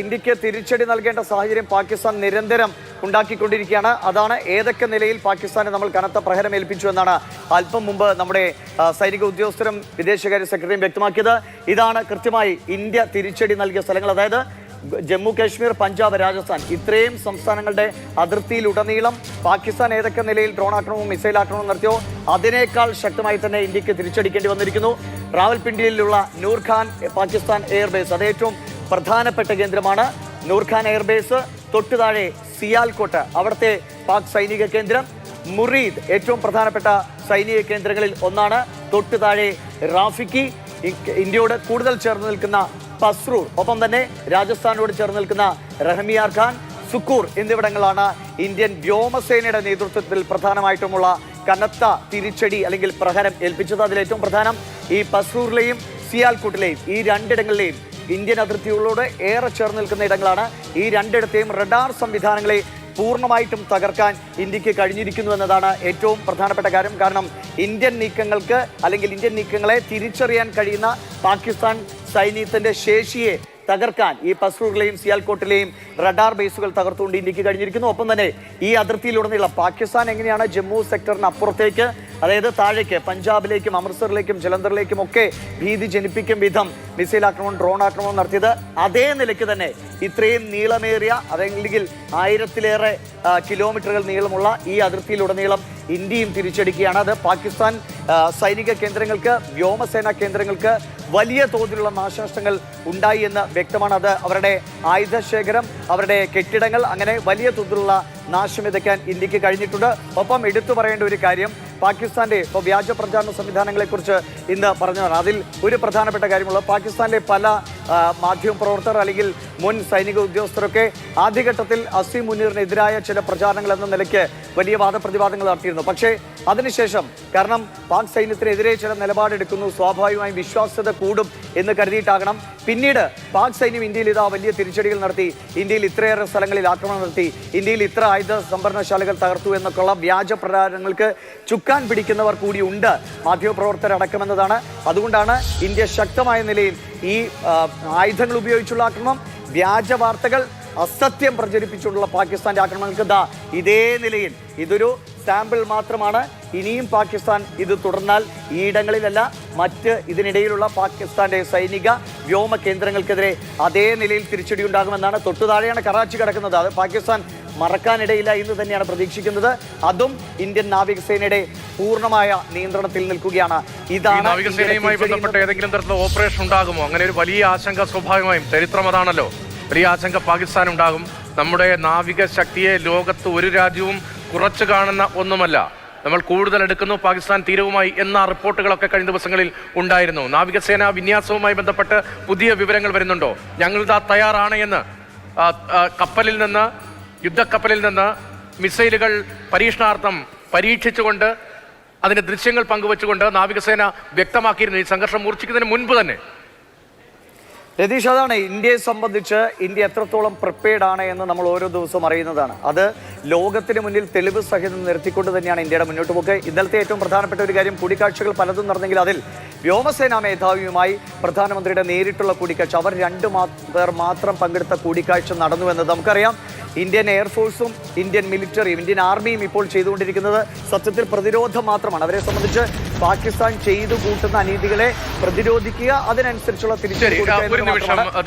ഇന്ത്യക്ക് തിരിച്ചടി നൽകേണ്ട സാഹചര്യം പാകിസ്ഥാൻ നിരന്തരം ഉണ്ടാക്കിക്കൊണ്ടിരിക്കുകയാണ്. അതാണ് ഏതൊക്കെ നിലയിൽ പാകിസ്ഥാനെ നമ്മൾ കനത്ത പ്രഹരം ഏൽപ്പിച്ചു എന്നാണ് അല്പം മുമ്പ് നമ്മുടെ സൈനിക ഉദ്യോഗസ്ഥരും വിദേശകാര്യ സെക്രട്ടറിയും വ്യക്തമാക്കിയത്. ഇതാണ് കൃത്യമായി ഇന്ത്യ തിരിച്ചടി നൽകിയ സ്ഥലങ്ങൾ. അതായത് ജമ്മു കാശ്മീർ, പഞ്ചാബ്, രാജസ്ഥാൻ ഇത്രയും സംസ്ഥാനങ്ങളുടെ അതിർത്തിയിലുടനീളം പാകിസ്ഥാൻ ഏതൊക്കെ നിലയിൽ ഡ്രോൺ ആക്രമണവും മിസൈൽ ആക്രമണവും നടത്തിയോ അതിനേക്കാൾ ശക്തമായി തന്നെ ഇന്ത്യക്ക് തിരിച്ചടിക്കേണ്ടി വന്നിരിക്കുന്നു. റാവൽപിണ്ടിയിലുള്ള നൂർഖാൻ പാകിസ്ഥാൻ എയർബേസ് അത് ഏറ്റവും പ്രധാനപ്പെട്ട കേന്ദ്രമാണ്. നൂർഖാൻ എയർബേസ്, തൊട്ടു താഴെ സിയാൽകോട്ട് അവിടുത്തെ പാക് സൈനിക കേന്ദ്രം, മുറീദ് ഏറ്റവും പ്രധാനപ്പെട്ട സൈനിക കേന്ദ്രങ്ങളിൽ ഒന്നാണ്. തൊട്ടു താഴെ റാഫിക്കി, ഇന്ത്യയോട് കൂടുതൽ ചേർന്ന് നിൽക്കുന്ന പസ്രൂർ, ഒപ്പം തന്നെ രാജസ്ഥാനോട് ചേർന്ന് നിൽക്കുന്ന റഹ്മിയാർ ഖാൻ, സുക്കൂർ എന്നിവിടങ്ങളാണ് ഇന്ത്യൻ വ്യോമസേനയുടെ നേതൃത്വത്തിൽ പ്രധാനമായിട്ടുമുള്ള കനത്ത തിരിച്ചടി അല്ലെങ്കിൽ പ്രഹരം ഏൽപ്പിച്ചത്. അതിലേറ്റവും പ്രധാനം ഈ പസ്രൂറിലെയും സിയാൽകോട്ടിലെയും ഈ രണ്ടിടങ്ങളിലെയും ഇന്ത്യൻ അതിർത്തികളോട് ഏറെ ചേർന്ന് നിൽക്കുന്ന ഇടങ്ങളാണ്. ഈ രണ്ടിടത്തെയും റഡാർ സംവിധാനങ്ങളെ പൂർണ്ണമായിട്ടും തകർക്കാൻ ഇന്ത്യക്ക് കഴിഞ്ഞിരിക്കുന്നു എന്നതാണ് ഏറ്റവും പ്രധാനപ്പെട്ട കാര്യം. കാരണം ഇന്ത്യൻ നീക്കങ്ങൾക്ക് അല്ലെങ്കിൽ ഇന്ത്യൻ നീക്കങ്ങളെ തിരിച്ചറിയാൻ കഴിയുന്ന പാകിസ്ഥാൻ സൈന്യത്തിന്റെ ശേഷിയെ തകർക്കാൻ ഈ പസ്രൂറിലെയും സിയാൽകോട്ടിലെയും റഡാർ ബേസുകൾ തകർത്തുകൊണ്ട് ഇന്ത്യക്ക് കഴിഞ്ഞിരിക്കുന്നു. ഒപ്പം തന്നെ ഈ അതിർത്തിയിലുടനീളം പാകിസ്ഥാൻ എങ്ങനെയാണ് ജമ്മു സെക്ടറിന് അപ്പുറത്തേക്ക്, അതായത് താഴേക്ക് പഞ്ചാബിലേക്കും അമൃത്സറിലേക്കും ജലന്ധറിലേക്കും ഒക്കെ ഭീതി ജനിപ്പിക്കും വിധം മിസൈൽ ആക്രമണം, ഡ്രോൺ ആക്രമണം നടത്തിയത്, അതേ നിലയ്ക്ക് തന്നെ ഇത്രയും നീളമേറിയ അതല്ലെങ്കിൽ 1000-ലേറെ കിലോമീറ്ററുകൾ നീളമുള്ള ഈ അതിർത്തിയിലുടനീളം ഇന്ത്യയും തിരിച്ചടിക്കുകയാണ്. അത് പാകിസ്ഥാൻ സൈനിക കേന്ദ്രങ്ങൾക്ക്, വ്യോമസേനാ കേന്ദ്രങ്ങൾക്ക് വലിയ തോതിലുള്ള നാശനഷ്ടങ്ങൾ ഉണ്ടായി എന്ന് വ്യക്തമാണ്. അത് അവരുടെ ആയുധശേഖരം, അവരുടെ കെട്ടിടങ്ങൾ, അങ്ങനെ വലിയ തോതിലുള്ള നാശം വിതയ്ക്കാൻ ഇന്ത്യക്ക് കഴിഞ്ഞിട്ടുണ്ട്. ഒപ്പം എടുത്തു പറയേണ്ട ഒരു കാര്യം, പാകിസ്ഥാന്റെ വ്യാജ പ്രചാരണ സംവിധാനങ്ങളെക്കുറിച്ച് ഇന്ന് പറഞ്ഞതാണ്. അതിൽ ഒരു പ്രധാനപ്പെട്ട കാര്യമുള്ളത്, പാകിസ്ഥാനിലെ പല മാധ്യമ പ്രവർത്തകർ അല്ലെങ്കിൽ മുൻ സൈനിക ഉദ്യോഗസ്ഥരൊക്കെ ആദ്യഘട്ടത്തിൽ അസീം മുനീറിനെതിരായ ചില പ്രചാരണങ്ങൾ എന്ന നിലയ്ക്ക് വലിയ വാദപ്രതിവാദങ്ങൾ നടത്തിയിരുന്നു. പക്ഷേ അതിനുശേഷം കാരണം പാക് സൈന്യത്തിനെതിരെ ചില നിലപാടെടുക്കുന്നു, സ്വാഭാവികമായും വിശ്വാസ്യത കൂടും എന്ന് കരുതിയിട്ടാകണം പിന്നീട് പാക് സൈന്യം ഇന്ത്യയിൽ ഇതാ വലിയ തിരിച്ചടികൾ നടത്തി, ഇന്ത്യയിൽ ഇത്രയേറെ സ്ഥലങ്ങളിൽ ആക്രമണം നടത്തി, ഇന്ത്യയിൽ ഇത്ര ആയുധ സംഭരണശാലകൾ തകർത്തു എന്നൊക്കെയുള്ള വ്യാജ പ്രചാരണങ്ങൾക്ക് ചുക്കാൻ പിടിക്കുന്നവർ കൂടിയുണ്ട് മാധ്യമപ്രവർത്തകരടക്കമെന്നതാണ്. അതുകൊണ്ടാണ് ഇന്ത്യ ശക്തമായ നിലയിൽ ഈ ആയുധങ്ങൾ ഉപയോഗിച്ചുള്ള ആക്രമണം, വ്യാജ വാർത്തകൾ, അസത്യം പ്രചരിപ്പിച്ചുള്ള പാകിസ്ഥാന്റെ ആക്രമണങ്ങൾക്ക് ഇതേ നിലയിൽ ഇതൊരു സാമ്പിൾ മാത്രമാണ്. ഇനിയും പാകിസ്ഥാൻ ഇത് തുടർന്നാൽ ഈ ഇടങ്ങളിലല്ല മറ്റ് ഇതിനിടയിലുള്ള പാകിസ്ഥാന്റെ സൈനിക വ്യോമ കേന്ദ്രങ്ങൾക്കെതിരെ അതേ നിലയിൽ തിരിച്ചടി ഉണ്ടാകുമെന്നാണ്. തൊട്ടു താഴെയാണ് കറാച്ചി കിടക്കുന്നത്. അത് പാകിസ്ഥാൻ മറക്കാനിടയില്ല എന്ന് തന്നെയാണ് പ്രതീക്ഷിക്കുന്നത്. അതും ഇന്ത്യൻ നാവികസേനയുടെ പൂർണ്ണമായ നിയന്ത്രണത്തിൽ നിൽക്കുകയാണ്. ഇതാണ് നാവികസേനയുമായി ബന്ധപ്പെട്ട ഏതെങ്കിലും തരത്തിലുള്ള ഓപ്പറേഷൻ ഉണ്ടാകുമോ? അങ്ങനെ ഒരു വലിയ ആശങ്ക സ്വാഭാവികമായും, ചരിത്രം അതാണല്ലോ, വലിയ ആശങ്ക പാകിസ്ഥാൻ ഉണ്ടാകും. നമ്മുടെ നാവിക ശക്തിയെ ലോകത്ത് ഒരു രാജ്യവും കുറച്ചു കാണുന്ന ഒന്നുമല്ല. നമ്മൾ കൂടുതൽ എടുക്കുന്നു പാകിസ്ഥാൻ തീരവുമായി എന്ന റിപ്പോർട്ടുകളൊക്കെ കഴിഞ്ഞ ദിവസങ്ങളിൽ ഉണ്ടായിരുന്നു. നാവികസേന വിന്യാസവുമായി ബന്ധപ്പെട്ട് പുതിയ വിവരങ്ങൾ വരുന്നുണ്ടോ? ഞങ്ങളിതാ തയ്യാറാണ് എന്ന് കപ്പലിൽ നിന്ന്, യുദ്ധക്കപ്പലിൽ നിന്ന് മിസൈലുകൾ പരീക്ഷണാർത്ഥം പരീക്ഷിച്ചുകൊണ്ട് അതിൻ്റെ ദൃശ്യങ്ങൾ പങ്കുവച്ചുകൊണ്ട് നാവികസേന വ്യക്തമാക്കിയിരുന്നു ഈ സംഘർഷം മൂർച്ഛിക്കുന്നതിന് മുൻപ് തന്നെ. രതീഷ്, അതാണ് ഇന്ത്യയെ സംബന്ധിച്ച് ഇന്ത്യ എത്രത്തോളം പ്രിപ്പയർഡ് ആണ് എന്ന് നമ്മൾ ഓരോ ദിവസവും അറിയുന്നതാണ്. അത് ലോകത്തിന് മുന്നിൽ തെളിവ് സഹിതം നിർത്തിക്കൊണ്ട് തന്നെയാണ് ഇന്ത്യയുടെ മുന്നോട്ട് പോക്ക്. ഇന്നലത്തെ ഏറ്റവും പ്രധാനപ്പെട്ട ഒരു കാര്യം, കൂടിക്കാഴ്ചകൾ പലതും നടന്നെങ്കിൽ അതിൽ വ്യോമസേനാ മേധാവിയുമായി പ്രധാനമന്ത്രിയുടെ നേരിട്ടുള്ള കൂടിക്കാഴ്ച, അവർ 2 പേർ മാത്രം പങ്കെടുത്ത കൂടിക്കാഴ്ച നടന്നു എന്നത് നമുക്കറിയാം. ഇന്ത്യൻ എയർഫോഴ്സും ഇന്ത്യൻ മിലിറ്ററിയും ഇന്ത്യൻ ആർമിയും ഇപ്പോൾ ചെയ്തുകൊണ്ടിരിക്കുന്നത് സത്യത്തിൽ പ്രതിരോധം മാത്രമാണ്. അവരെ സംബന്ധിച്ച് പാകിസ്ഥാൻ ചെയ്തു കൂട്ടുന്ന അനീതികളെ പ്രതിരോധിക്കുക, അതിനനുസരിച്ചുള്ള തിരിച്ചടി കൊടുക്കുക.